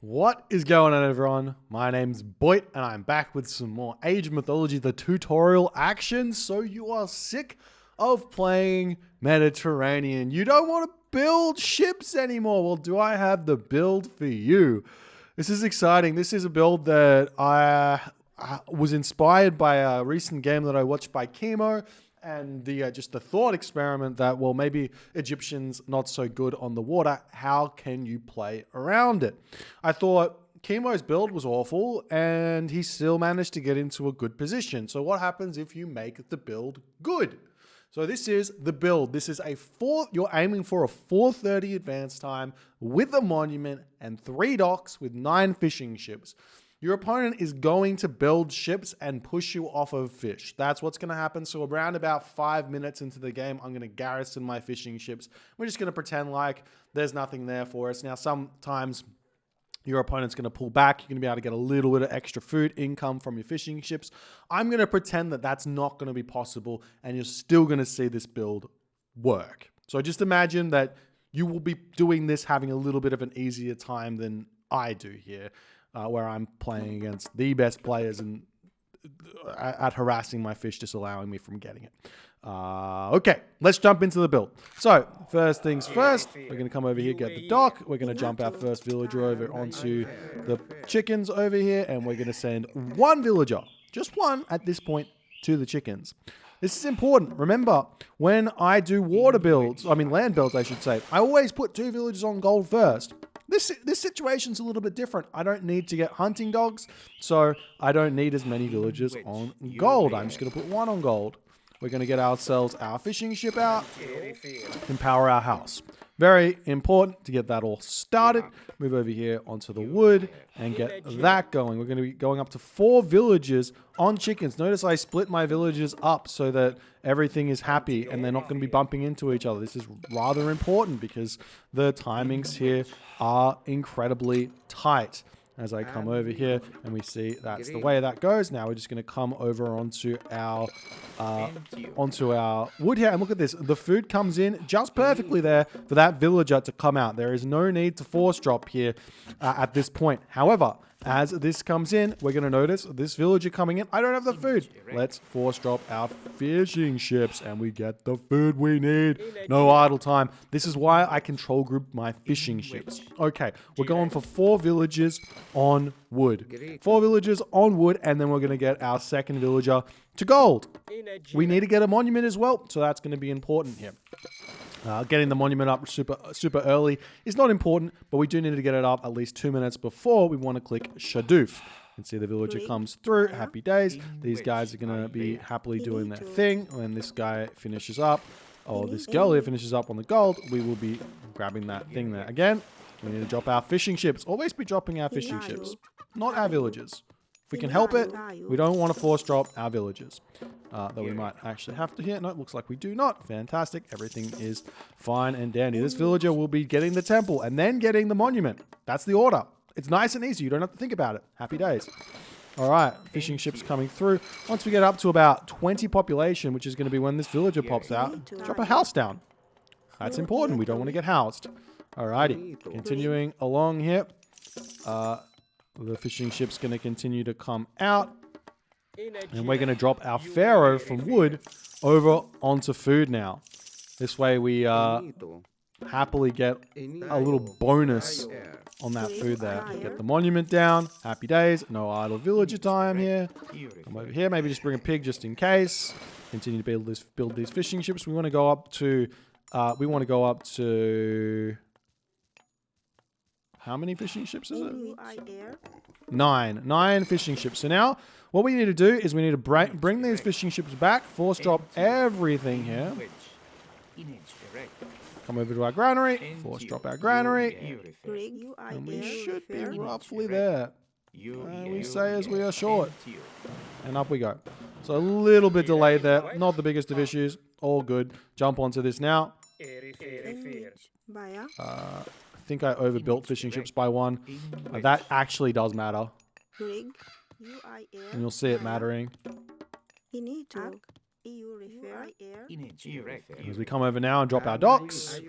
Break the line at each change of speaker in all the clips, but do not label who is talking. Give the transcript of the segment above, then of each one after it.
What is going on, everyone? My name's Boit and I'm back with some more Age of Mythology, the tutorial action. So you are sick of playing Mediterranean. You don't want to build ships anymore. Well, do I have the build for you? This is exciting. This is a build that I was inspired by a recent game that I watched by Chemo, and the just the thought experiment that, well, maybe Egyptians not so good on the water. How can you play around it? I thought Chemo's build was awful, and he still managed to get into a good position. So what happens if you make the build good? So this is the build. This is you're aiming for a 4:30 advance time with a monument and 3 docks with 9 fishing ships. Your opponent is going to build ships and push you off of fish. That's what's going to happen. So around about 5 minutes into the game, I'm going to garrison my fishing ships. We're just going to pretend like there's nothing there for us. Now, sometimes your opponent's going to pull back. You're going to be able to get a little bit of extra food income from your fishing ships. I'm going to pretend that that's not going to be possible, and you're still going to see this build work. So just imagine that you will be doing this, having a little bit of an easier time than I do here. Where I'm playing against the best players and at harassing my fish, disallowing me from getting it. Okay, let's jump into the build. So, first things first, we're going to come over here, get the dock. We're going to jump our first villager over onto the chickens over here, and we're going to send 1 villager, just 1 at this point, to the chickens. This is important. Remember, when I do land builds, I should say, I always put 2 villagers on gold first. This situation's a little bit different. I don't need to get hunting dogs, so I don't need as many villagers on gold. I'm just going to put 1 on gold. We're going to get ourselves our fishing ship out and power our house. Very important to get that all started. Move over here onto the wood and get that going. We're going to be going up to 4 villages on chickens. Notice I split my villages up so that everything is happy and they're not going to be bumping into each other. This is rather important because the timings here are incredibly tight. As I come over here and we see that's the way that goes. Now we're just going to come over onto our wood here, and look at this. The food comes in just perfectly there for that villager to come out. There is no need to force drop here at this point. However, as this comes in, we're going to notice this villager coming in. I don't have the food. Let's force drop our fishing ships and we get the food we need. No idle time. This is why I control group my fishing ships. Okay, we're going for 4 villages on wood. 4 villagers on wood, and then we're going to get our second villager to gold. We need to get a monument as well, so that's going to be important here. Getting the monument up super early is not important, but we do need to get it up at least 2 minutes before we want to click Shadoof. You can see the villager comes through. Happy days. These guys are going to be happily doing their thing. When this guy finishes up, or this girl here finishes up on the gold, we will be grabbing that thing there. Again, we need to drop our fishing ships. Always be dropping our fishing ships, not our villagers. If we can help it, we don't want to force drop our villagers. Though we might actually have to here. No, it looks like we do not. Fantastic. Everything is fine and dandy. This villager will be getting the temple and then getting the monument. That's the order. It's nice and easy. You don't have to think about it. Happy days. All right. Fishing ships coming through. Once we get up to about 20 population, which is going to be when this villager pops out, drop a house down. That's important. We don't want to get housed. Alrighty. Continuing along here. The fishing ship's going to continue to come out. And we're going to drop our pharaoh from wood over onto food now. This way we happily get a little bonus on that food there. Get the monument down. Happy days. No idle villager time here. Come over here. Maybe just bring a pig just in case. Continue to build these fishing ships. We want to go up to... How many fishing ships is it? 9. 9 fishing ships. So now, what we need to do is we need to bring these fishing ships back, force drop everything here. Come over to our granary, force drop our granary, and we should be roughly there. We say as we are short. And up we go. So a little bit delayed there. Not the biggest of issues. All good. Jump onto this now. I think I overbuilt fishing ships by 1. That actually does matter. And you'll see it mattering. As we come over now and drop our docks.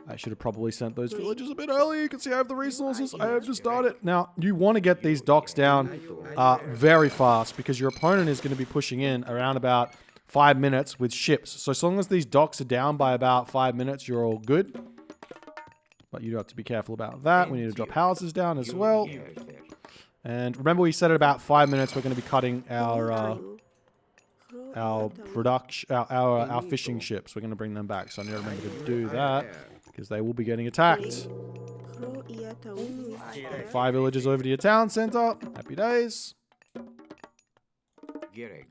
I should have probably sent those villagers a bit earlier. You can see I have the resources. I have to start it. Now, you want to get these docks down very fast because your opponent is going to be pushing in around about 5 minutes with ships. So as long as these docks are down by about 5 minutes, you're all good. But you do have to be careful about that. We need to drop houses down as well. And remember we said at about 5 minutes we're going to be cutting our production, our fishing ships. We're going to bring them back. So I need to remember to do that because they will be getting attacked. 5 villagers over to your town center. Happy days.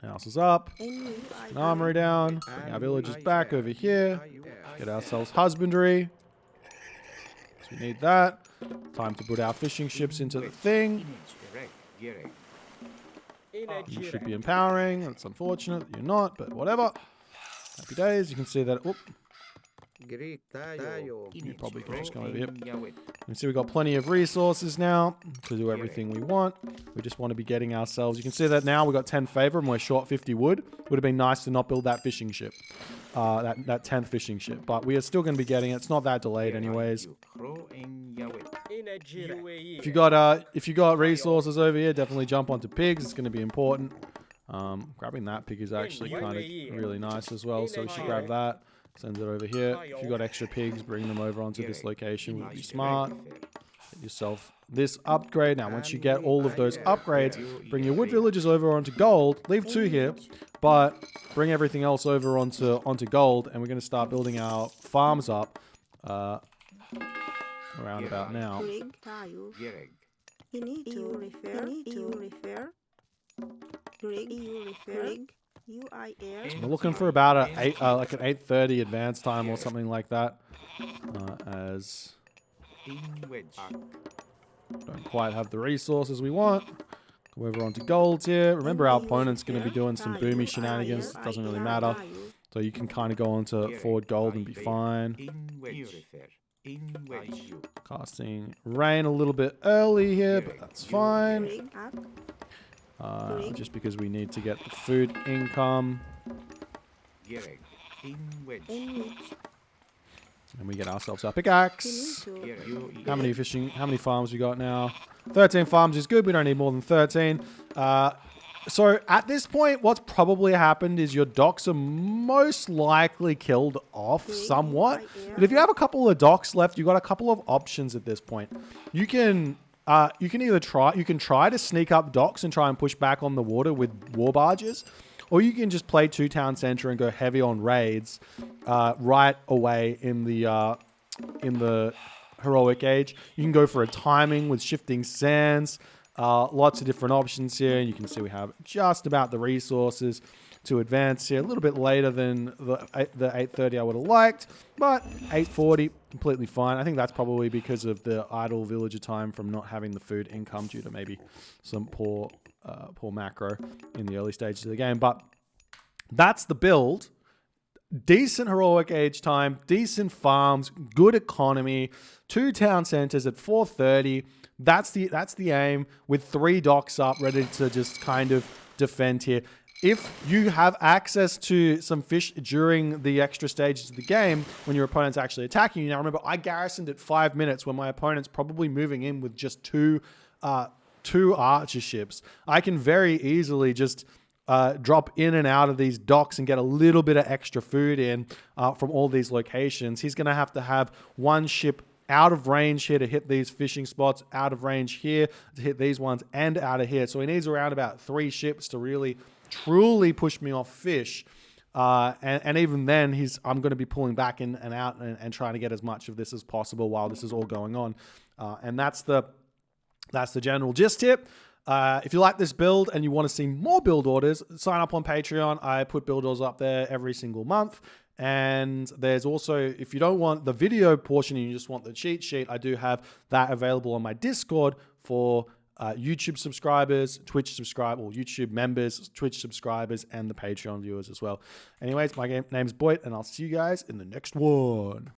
House is up. An armory down. Bring our villagers back over here. Get ourselves husbandry. So we need that. Time to put our fishing ships into the thing. You should be empowering. That's unfortunate that you're not, but whatever. Happy days. You can see that. Oop. You probably can just come over here. You can see we've got plenty of resources now to do everything we want. We just want to be getting ourselves. You can see that now we've got 10 favor and we're short 50 wood. Would have been nice to not build that fishing ship. That 10th fishing ship. But we are still going to be getting it. It's not that delayed anyways. If you got resources over here, definitely jump onto pigs. It's going to be important. Grabbing that pig is actually kind of really nice as well. So we should grab that. Send it over here. If you got extra pigs, bring them over onto this location. Would be smart. Get yourself this upgrade. Now, once you get all of those upgrades, bring your wood villagers over onto gold. Leave 2 here, but bring everything else over onto gold, and we're going to start building our farms up around about now. We're looking for about an 8:30 advance time or something like that. As don't quite have the resources we want. Go over onto golds here. Remember, our opponent's going to be doing some boomy shenanigans. Doesn't really matter. So you can kind of go onto forward gold and be fine. Casting rain a little bit early here, but that's fine. Just because we need to get the food income. And we get ourselves our pickaxe. How many farms we got now? 13 farms is good. We don't need more than 13. So at this point, what's probably happened is your docks are most likely killed off somewhat. But if you have a couple of docks left, you've got a couple of options at this point. You can either try to sneak up docks and try and push back on the water with war barges, or you can just play 2 town center and go heavy on raids right away in the heroic age. You can go for a timing with shifting sands. Lots of different options here. You can see we have just about the resources to advance here. A little bit later than the 8:30 I would have liked, but 8:40 completely fine. I think that's probably because of the idle villager time from not having the food income due to maybe some poor macro in the early stages of the game. But that's the build. Decent heroic age time, decent farms, good economy, 2 town centers at 4:30. That's the aim, with 3 docks up, ready to just kind of defend here. If you have access to some fish during the extra stages of the game, when your opponent's actually attacking you. Now remember, I garrisoned at 5 minutes when my opponent's probably moving in with just two archer ships. I can very easily just drop in and out of these docks and get a little bit of extra food in from all these locations. He's going to have 1 ship out of range here to hit these fishing spots, out of range here to hit these ones, and out of here. So he needs around about 3 ships to really, truly push me off fish. And even then, I'm going to be pulling back in and out and trying to get as much of this as possible while this is all going on. And that's the general gist here. If you like this build and you want to see more build orders, sign up on Patreon. I put build orders up there every single month. And there's also, if you don't want the video portion and you just want the cheat sheet, I do have that available on my Discord for YouTube subscribers, YouTube members, Twitch subscribers, and the Patreon viewers as well. Anyways, my name's Boit, and I'll see you guys in the next one.